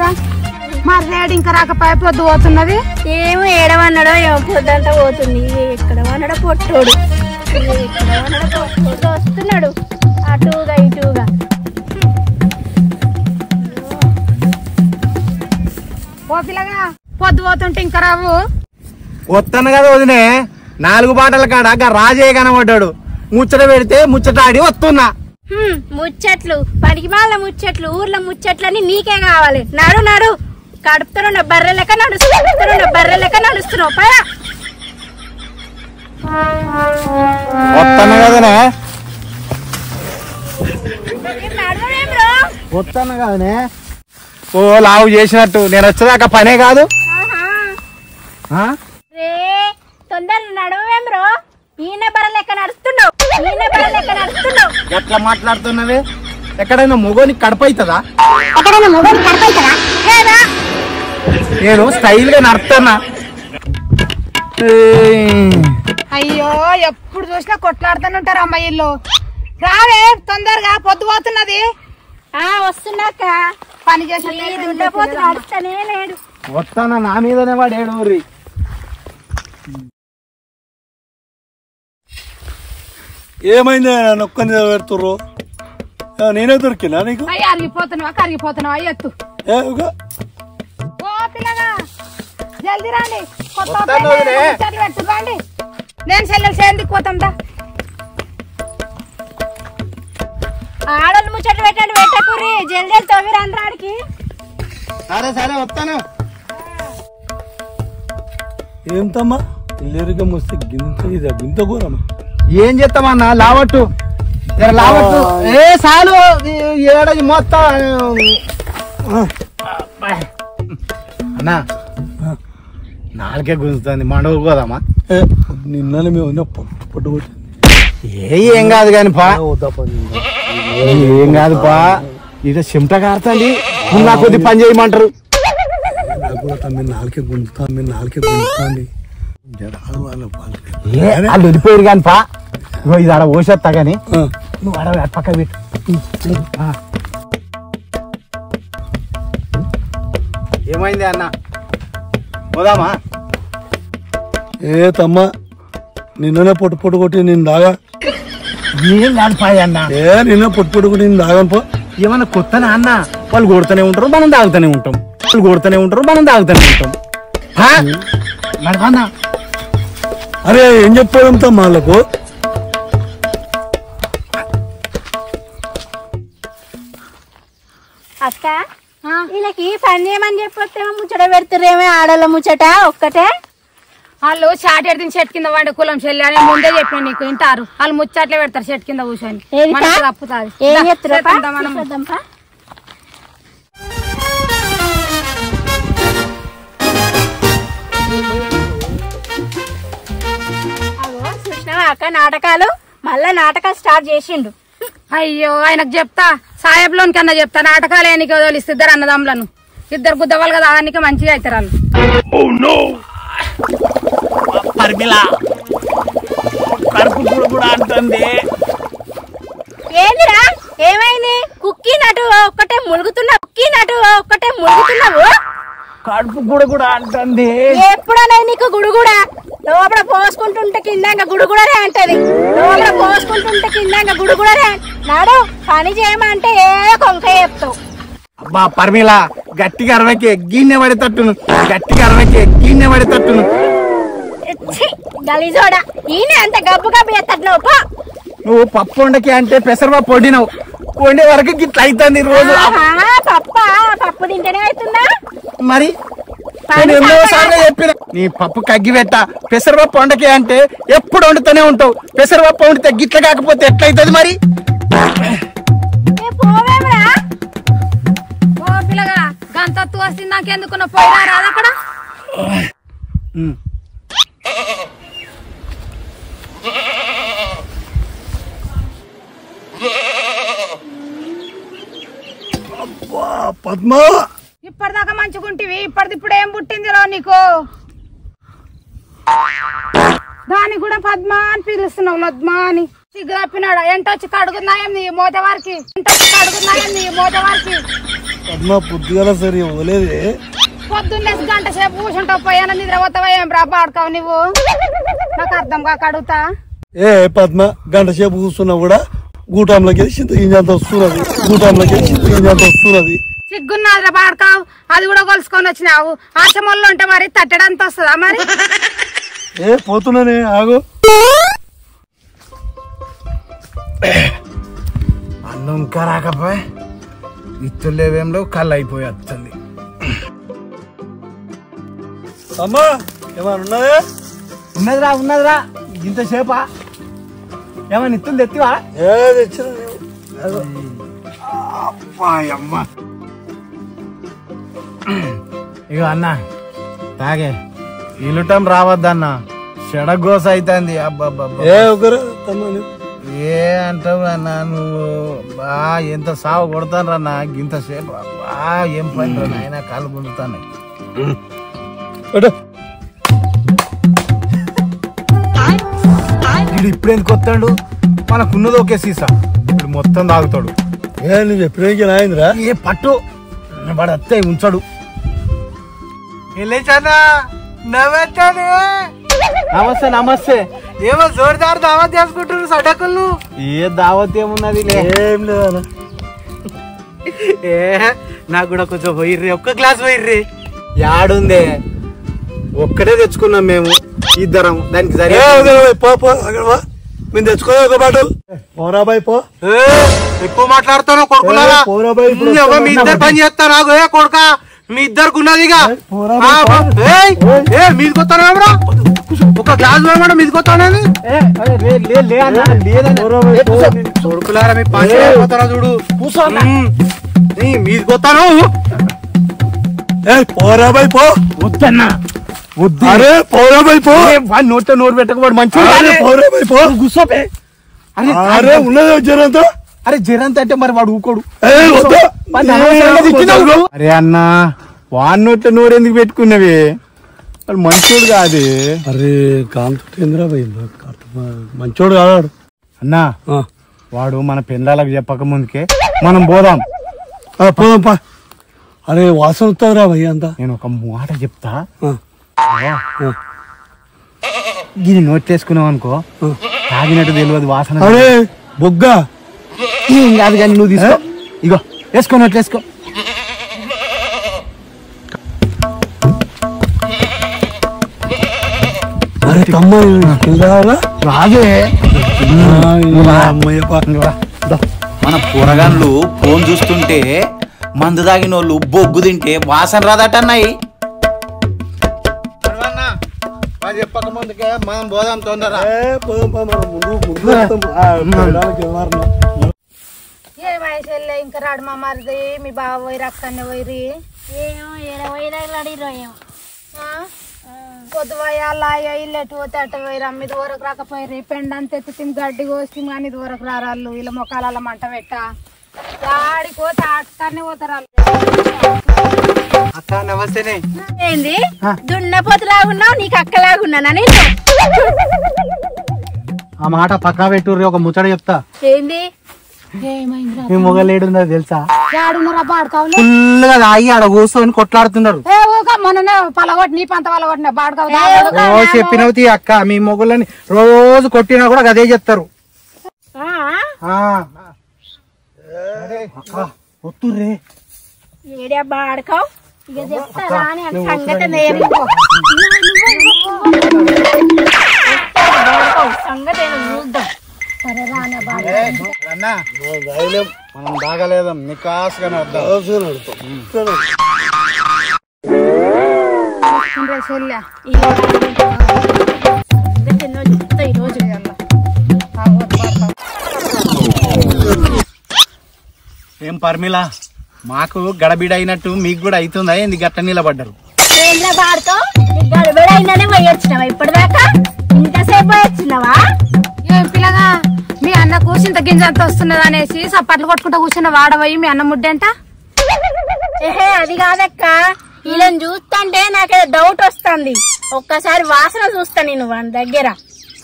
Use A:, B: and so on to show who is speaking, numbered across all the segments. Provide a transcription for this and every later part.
A: అక్క మరి రేడు ఇంకా రాకపోయే పొద్దు పోతున్నది.
B: ఏమో ఏడవన్నాడో ఏమో పొద్దంతా పోతుంది. ఎక్కడ వన్నాడో పొట్టోడు, వస్తున్నాడు అటుగా ఇటుగా.
A: ఓ పిల్లగా పొద్దు పోతుంటే ఇంకా రావు.
C: వస్తాను కదా వదినే, 4 బాటల కాడ రాజయ్య కనబడ్డాడు. ముచ్చట పెడితే ముచ్చట ఆడి వస్తున్నా.
B: ముచ్చట్లు పనికి మాల ముచ్చట్లు, ఊర్లో ముచ్చట్లని నీకే కావాలి. నడు నడు, కడుపుతున్న బర్రె లెక్క నడుస్తున్నావు.
C: వస్తాను కదనే, వస్తాను కదనే. ఓ లావు చేసినట్టు నేను వచ్చేదాకా పనే కాదు.
B: తొందరగా నడవేం బ్రో, ఈయన బర్రె లెక్క నడుస్తున్నావు.
C: ఎట్లా మాట్లాడుతున్నవే? ఎక్కడైనా మొగోని కడపైతుందా? నేను స్టైల్ గా నడుతున్నా.
A: అయ్యో ఎప్పుడు చూసినా కొట్లాడుతూనే ఉంటారు అమ్మాయిల్లో. రావే తొందరగా, పొద్దు పోతున్నది.
B: వస్తున్నాక
A: పని చేసి
B: నడుస్తానే లేడు.
C: వస్తానా నా మీదనే వాడేడు.
D: ఏమైంది నొక్కని పెడుతుర్రు? నేనే దొరికినా నీకు?
A: కరిగిపోతున్నావా ఎత్తు. ఓ పిల్లగా జల్దీ రండి, రండి. నేను చెల్లెలు చేయండి పోతాందా.
B: ఆడలు ముచ్చట్లు పెట్టకూరి, జల్దీ తవ్వి రండి.
C: సరే వస్తాను.
D: ఏంటమ్మా ఇల్లరిగా వస్తే గింత ఘోరమ్మా.
C: ఏం చేస్తామన్నా, లావట్టు లావట్టు. ఏ సాలు ఏడాది మొత్తం అన్నా నాలుగే గుంజుతుంది. మండవ పోదామా?
D: నిన్ననే మేము పట్టుకొచ్చి
C: ఏం కాదు కాని పా, ఏం కాదు పా. ఇదో చెమట కారుతుంది, నా కొద్ది పని చేయమంటారు.
D: నాలుకే గుంజుతాంది.
C: వాళ్ళు వెళ్ళిపోయారు కాని పా. ఇగో ఇది ఆడ పోసేస్తా గాని నువ్వు ఆడ పక్క పెట్టు. ఏమైంది అన్న, పోదామా?
D: ఏ తమ్మా నిన్ననే పొట్టు కొట్టి నేను దాగా.
C: ఏం కాదు పాయ్ అన్న.
D: నిన్న పొట్టు కొట్టి నేను దాగాను పో.
C: ఏమన్నా కొత్తనా అన్న? వాళ్ళు కొడుతూనే ఉంటారు, మనం తాగుతూనే ఉంటాం. నడవన్నా.
D: అరే ఏం చెప్పాడు తమ్మా వాళ్ళకు?
B: అక్క వీళ్ళకి పని చేయమని చెప్పొస్తేమో ముచ్చట పెడుతుర్రేమో. ఆడల ముచ్చట ఒక్కటే.
A: వాళ్ళు షాట్ ఎడితే చెట్టు కింద వండి కులం చెల్లి అని ముందే చెప్పిన నీకు. వింటారు వాళ్ళు ముచ్చట్లే పెడతారు చెట్టు కింద కూర్చొని. తప్పుతుంది.
B: ఏం చెప్తారు? చూసినావా అక్క నాటకాలు? మళ్ళా నాటకాలు స్టార్ట్ చేసిండు.
A: అయ్యో ఆయనకు చెప్తా, సాహెబ్లోని కన్నా చెప్తా. నాటకాలు ఏనికి వదిలిస్తే ఇద్దరు అన్నదమ్ములను, ఇద్దరు గుద్దవాళ్ళు కదా, దానికి మంచిగా అవుతారు వాళ్ళు.
C: కడుపు కూడా అంటుంది.
B: ఏందిరా ఏమైంది? కుక్కీ నటు ఒక్కటే ములుగుతున్నావు.
C: కడుపు కూడా అంటుంది.
B: ఎప్పుడనే నీకు గుడుగుడా? లోపల పోసుకుంటుంటే కింద గుడుగుడనే అంటది. నాడు పని చేయమంటే ఏ కొంక చెప్తావు.
C: అబ్బా పర్మిలా, గట్టిగా అరవకే గిన్నె పడేటట్టును.
B: గలీజోడా, ఈయన అంత గబ్బు గబ్బు ఎత్తట్లేవు.
C: నువ్వు పప్పు వండకి అంటే పెసరపప్పు వండినావు. వండే వరకు గిట్లా అవుతుంది రోజు.
B: పప్పు తింటేనే అవుతుందా?
C: మరి నేను ఎన్నోసార్లు చెప్పిన నీ పప్పు కగ్గి పెట్ట, పెసరపప్పు వండకి అంటే ఎప్పుడు వండుతూనే ఉంటావు. పెసరపప్పు వండితే గిట్ల కాకపోతే ఎట్లయితుంది మరి?
A: ఓ పిల్లగా గంతత్తు వస్తుంది నాకెందుకున్న పోయినా రాదు అక్కడ.
D: పద్మ
A: ఇప్పటిదాకా మంచిగుంటివి, ఇప్పటిదిప్పుడు ఏం పుట్టిందిరో నీకు? దాన్ని కూడా పద్మ అని పిలుస్తున్నావు, లద్మా అని. సిగ్గు తప్పినాడు. ఎంటొచ్చి కడుగున్నాయం నీ మోతవారికి.
D: పద్మ పొద్దుగల సరి ఇవ్వలేదే.
A: పొద్దున్నే గంట సేపు కూర్చుంటావు పోయాన నిద్రపోతావా ఏం రా పాడుకోవు నువ్వు నాకు అర్థం కాక అడుగుతా.
D: ఏ పద్మ గంట సేపు కూర్చున్నా కూడా గూటంలోకి వెళ్ళి చింత గింజంత వస్తున్నది. గూటంలోకి వెళ్ళి చింత గింజంత వస్తున్నది.
A: సిగ్గున్నదిరా పాడుకోవు అది కూడా కొలుసుకొని వచ్చినావు. ఆచమొళ్ళు ఉంటే మరి తట్టడంత వస్తుందా మరి?
D: ఏ పోతున్నానే ఆగు.
C: అన్నం ఇంకా రాకపోయా ఇత్తులేవేంలో కళ్ళు అయిపోయి వస్తుంది.
D: అమ్మా ఏమన్నా ఉన్నదే?
C: ఉన్నదిరా ఇంతసేపా ఏమన్నా ఇత్తులు తెత్తివా?
D: ఏ తెచ్చిన
C: అమ్మ ఇక అన్న తాగే ఇలుటం రావద్దన్న చెడగోస అవుతుంది. అబ్బబ్బా
D: ఏ ఒకరు తమ్మ
C: ఏ అంటావు అన్న నువ్వు బా ఎంత సాగు కొడతాను రన్నా ఇంతసేపు బా ఏం పని రా నాయన కాలు గుంజుతాను. వీడు ఇప్పుడు ఎందుకు వస్తాడు? మనకున్నది ఒకే సీసా ఇప్పుడు మొత్తం తాగుతాడు.
D: ఏ నువ్వు ఎప్పుడేకి రాయిందిరా?
C: ఏ పట్టు వాడు అత్తే ఉంచాడు. నమస్తే నమస్తే. ఏమో జోరుదారు దావత్ చేసుకుంటారు సడకులు. ఏ దావత్ ఏమున్నది
D: ఏం లేదా?
C: ఏ నాకు కూడా కొంచెం పోయిర్రి ఒక్క గ్లాస్ పోయిర్రి. యాడుందే ఒక్కడే తెచ్చుకున్నాం మేము ఇద్దరం దానికి సరే.
D: మేము తెచ్చుకో ఒక బాటలు పోరా బాయ్ పో.
C: ఎక్కువ మాట్లాడుతాను కొడుకున్నారా? మీ ఇద్దరు పని చేస్తా నాకు. ఏ కొడుక మీ ఇద్దరికి ఉన్నదిగా మీది కొత్తాను ఒక గ్లాస్ పోయమంటే మీది కొత్తానది. కొడుకులారా మీ పని అయిపోతారా చూడు మీది కొత్తాను.
D: పోరా బాయ్ పో.
C: వద్దన్నా వద్దు.
D: అరే పోరా బాయ్ పో.
C: వాడి నోట్లో నోరు పెట్టకపోవడం మంచిగా.
D: పోరా బాయ్ పో.
C: గుసోపే.
D: అరే ఉన్నది జరంతా.
C: అరే జరంత అంటే మరి వాడు ఊకోడు.
D: వద్దు.
C: అరే అన్నా వాడి నోట్లో నోరు ఎందుకు పెట్టుకున్నవి? వాడు మంచోడు కాదు.
D: అరే కాంతేంద్ర బాయ్ మంచోడు కాదు
C: అన్నా. వాడు మన పెందాలకు చెప్పక ముందుకే మనం పోదాం.
D: పోదాం పా. అరే వాసన వస్తుందిరా భయ్య అంతా.
C: నేను ఒక మాట చెప్తా. దీన్ని నోట్లేసుకున్నావు అనుకో తాగినట్టు తెలియదు వాసన.
D: అరే బొగ్గ
C: ఏం కాదు కానీ నువ్వు తీసుకో. ఇగో వేసుకో నోట్లేసుకో.
D: అరే తమ్మ
C: రాగే
E: మన కూరగాన్లు ఫోన్ చూస్తుంటే మందు తాగిన వాళ్ళు బొగ్గు తింటే వాసన రాదటన్నాయి.
C: చెప్పక ముందుకే మనం పోదాం తొందర.
A: ఏ వయసు ఇంకా రాడు మా మరిది మీ బావ పోయి అక్కడనే పోయిరి.
B: ఏమో ఏమో
A: పొద్దువయ్యాల ఇల్లు ఎటు పోతే అట్ట పోయిరా. ఇది వరకు రాకపోయిర్రి. పెండంత ఎత్తుతిం గడ్డి కోసి కానీ ఇది వరకు రారాళ్ళు. వీళ్ళ మొక్కల మంట పెట్ట ఆడికి పోతే అక్కడనే పోతారు వాళ్ళు.
C: అక్క నమస్తేనే.
B: ఏంది దున్నపోతులాగున్నావు నీకు అక్కలాగున్నానా నేను?
C: ఆ మాట పక్కా పెట్టుర్రి. ఒక ముచ్చట చెప్తా.
B: ఏంది?
C: మీ మొగలేడున్నది తెలుసా?
A: ఆడున్నారా బాడుకోవాలి
C: ఫుల్గా తాగి ఆడ కూర్చొని కొట్లాడుతున్నారు.
A: మొన్ననే పలగొట్టి నీ పంత పలగొట్టిన బాడుకోవాలి.
C: చెప్పినవుతి అక్క మీ మొగులని రోజు కొట్టినా కూడా అదే చెప్తారు. వస్తుర్రే
B: ఏడియా బాడుకోవు ఇక చెప్తారా అని సంగతి సంగతి చూద్దాం.
A: సరే రానే బాడు
C: మనం బాగలేదాం నికాసుగానే వద్దాం.
B: ఈరోజు
C: ఏం పర్మిళ మాకు గడబిడ అయినట్టు మీకు కూడా అవుతుందా? ఏంది గట్ట నిలబడ్డారు?
B: బాడుతో గడబడైందనే పోయి వచ్చినావా? ఇప్పటిదాకా ఇంతసేపు పోయి వచ్చినావా?
A: ఏం పిల్లగా మీ అన్న కూర్చుంత గింజ అంత వస్తున్నది అనేసి సప్పట్లు కొట్టుకుంటా కూర్చున్న వాడబోయి మీ అన్న ముడ్డంట.
B: ఏహే అది కాదక్క, వీళ్ళని చూస్తుంటే నాకేదో డౌట్ వస్తుంది. ఒక్కసారి వాసన చూస్తా నేను వాని దగ్గర.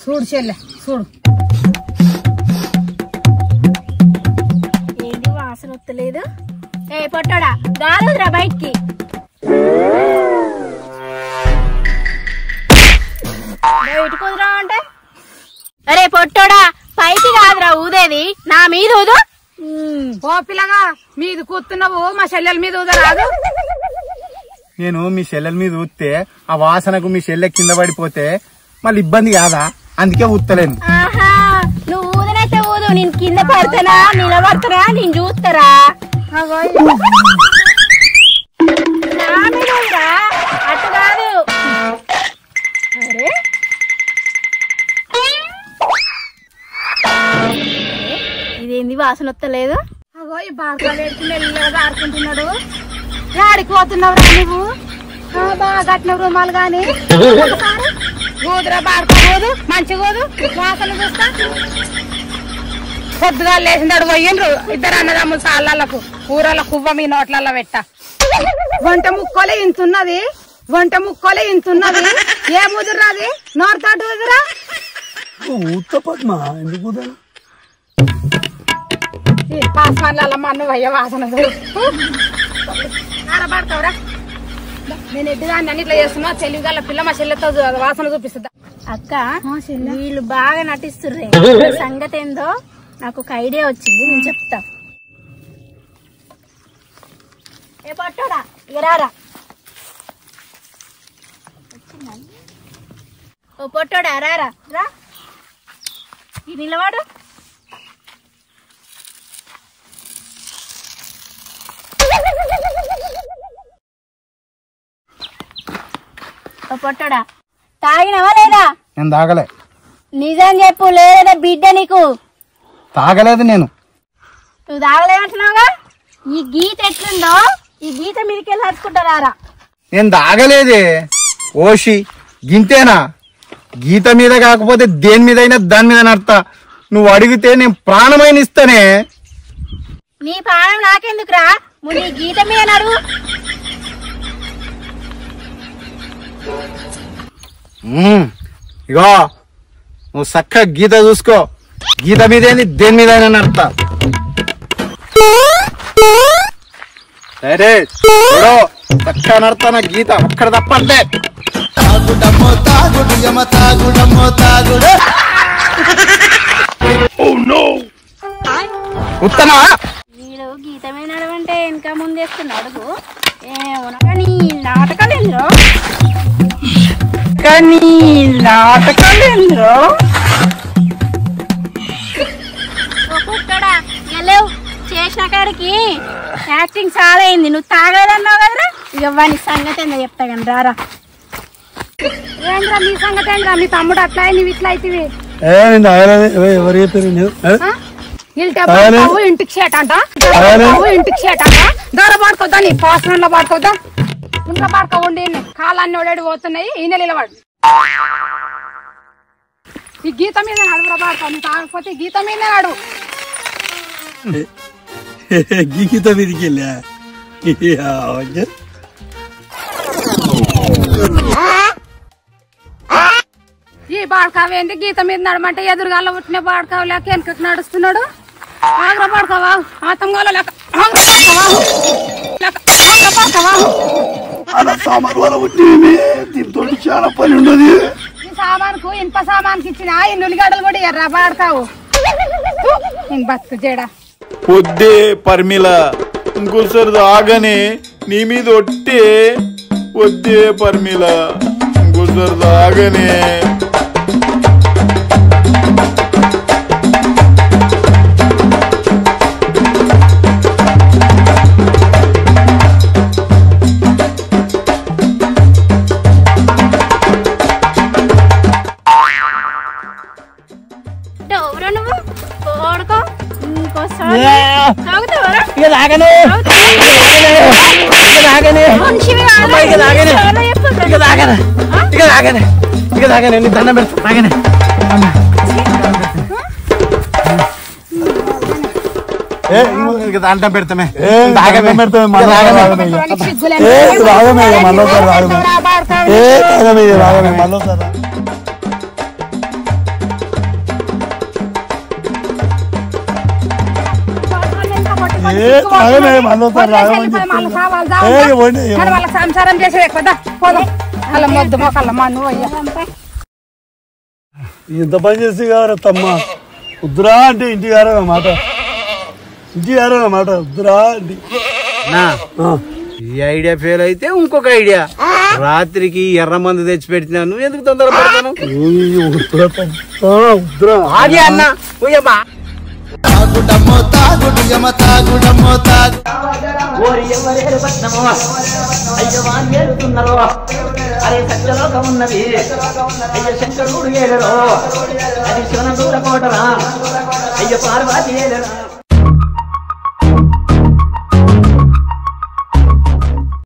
A: చూడు చెల్లె చూడు.
B: ఏంటి వాసన వస్తలేదు? ఏ పొట్టోడా రాలేదురా బయటికి. బయటకు వదిరా అంటే అరే పొట్టోడా పైకి కాదురా ఊదేది, నా మీద ఊదు.
A: ఓ పిల్లగా మీది కూతున్నావు, మా చెల్లెల మీద ఊదరాదు.
C: నేను మీ చెల్లెల మీద ఊస్తే ఆ వాసనకు మీ చెల్లె కింద పడిపోతే మళ్ళీ ఇబ్బంది కాదా, అందుకే ఊత్తలేను.
B: ఆహా నువ్వు ఊదనైతే ఊదు, నేను కింద పడతానా నిలబడతారా నేను చూస్తారా. నా మీద ఊదురా, అటు కాదు. అరే ఇదేంది వాసన వస్తలేదు.
A: అగో ఈ బాగా మెల్లగా ఆడుకుంటున్నాడు. ఆడికి పోతున్నావురా నువ్వు? బాగా కట్టిన రుమాలు గాని ఊదురా, బాడుకోదు మంచిగా ఊదు, వాసన చూస్తా. పొద్దుగా లేచినాడు పోయిండ్రు ఇద్దరు అన్నదమ్ములు సాళ్ళకు ఊరల కువ్వ మీ నోట్లలో పెట్ట. వంట ముక్కోలే ఇంతున్నది, వంట ముక్కోలే ఇంతున్నది. ఏ ముదురాది నోరుతాటు ఊదురా.
D: ఊత పద్మ ఎందుకు
A: పాస్మాన్ల మన్ను అయ్యే వాసన ఆరబడతావురా. నేను ఎడ్డుదాన్ని అన్ని ఇట్లా చేస్తున్నా, చెల్లిగల పిల్ల మా చెల్లెతో వాసన చూపిస్తుందా.
B: అక్క వీళ్ళు బాగా నటిస్తుర్రే, సంగతి ఏందో నాకు ఒక ఐడియా వచ్చింది, నేను చెప్తా. ఏ పట్టోడా ఇక రారా. ఓ పొట్టోడా రారా రా, ఈ నిలవాడు. ఓ పొట్టోడా తాగినవా లేదా?
C: నేను తాగలే.
B: నిజం చెప్పు, లేదా బిడ్డ నీకు
C: తాగలేదు నేను.
B: నువ్వు తాగలేమంటున్నావుగా. ఈ గీత ఎట్లుందో ఈ గీత మీదకెళ్ళి హత్తుకుంటారా.
C: నేను తాగలేదే. ఓషి గింతేనా? గీత మీద కాకపోతే దేని మీద అయినా దాని మీద నడతా. నువ్వు అడిగితే నేను ప్రాణమైన ఇస్తానే.
B: నీ ప్రాణం నాకెందుకురా, ముందు ఈ గీత మీద నడు.
C: ఇగో నువ్వు చక్కగా గీత చూసుకో. గీత మీద ఏంది దేని మీద అయినా నడతా. సరే చూడు, చక్కగా నడతానా గీత ఒక్కడ తప్పంటే. ఉత్తమా
B: వీడు గీత మీద నడవంటే వెనక ముందేస్తున్నా అడుగు. కానీ నాటకాలేంద్రో,
C: కానీ నాటకాలేంద్రో.
B: ఒక్కొక్కడా గెలవు చేసిన కాడికి యాక్టింగ్ చాలా అయింది. నువ్వు తాగలేదన్నావు కదరా, ఇక వాని సంగతి ఏందో చెప్తా కానీ రారా.
A: ఏంద్రా మీ సంగతి ఏంద్రా? మీ తమ్ముడు అట్లా నువ్వు ఇట్లా అవుతుంది.
D: ఎవరు చెప్పారు?
A: ఇంటికి షేట్ అంట, ఇంటికి షేట్ అంట. దూర పడుకోద్దా, నీ పాస్మెంట్ లో పడుకోద్దా, ఇంట్లో పడుకోండి. కాలాన్ని ఓడాడి పోతున్నాయి, ఈ నెల నిలబడు. ఈ గీత మీద నడువురా పడుకో, కాకపోతే గీత మీద నడు.
D: గీత మీదకి వెళ్ళా
A: ఈ బాడకావేంది గీత మీద నడమంటే ఎదురుగాల్లో పుట్టిన బాడకావు లేక వెనకకు నడుస్తున్నాడు. ఆగ్రా పడతావా ఆతంగాలో లేక
D: దీంతో చాలా పని ఉండదు.
A: ఈ సామానుకు ఇనుప సామాన్కి ఇచ్చిన ఈ నులిగడ్డలు కూడా ఎర్రా బాడతావు. నేను బతుకు జేడా
E: పొద్దే పర్మిల ఇంకోసారి ఆగనే నీ మీద ఒట్టే. వద్దే పర్మిల ఇంకోసారి ఆగనే.
C: దండం పెడతా. దండం పెడతామే.
A: వాళ్ళ సంసారం చేసే ఎక్కువ పోదాం అలా మొద్దు మొక్కల మన్ను అయ్యా
D: ఇంత పని చేసి కావరా తమ్మ వద్దురా అంటే ఇంటి గారు మాట వద్దురా అంటే
C: ఈ ఐడియా ఫెయిల్ అయితే ఇంకొక ఐడియా రాత్రికి ఎర్ర మందు తెచ్చి పెట్టినా నువ్వు ఎందుకు తొందరపడతాను అది అన్న
F: అరే సత్యలోకం ఉన్నది అయ్య శంకరుడు ఏలరో అది శివన దూర కోటరా అయ్య పార్వతి ఏలరా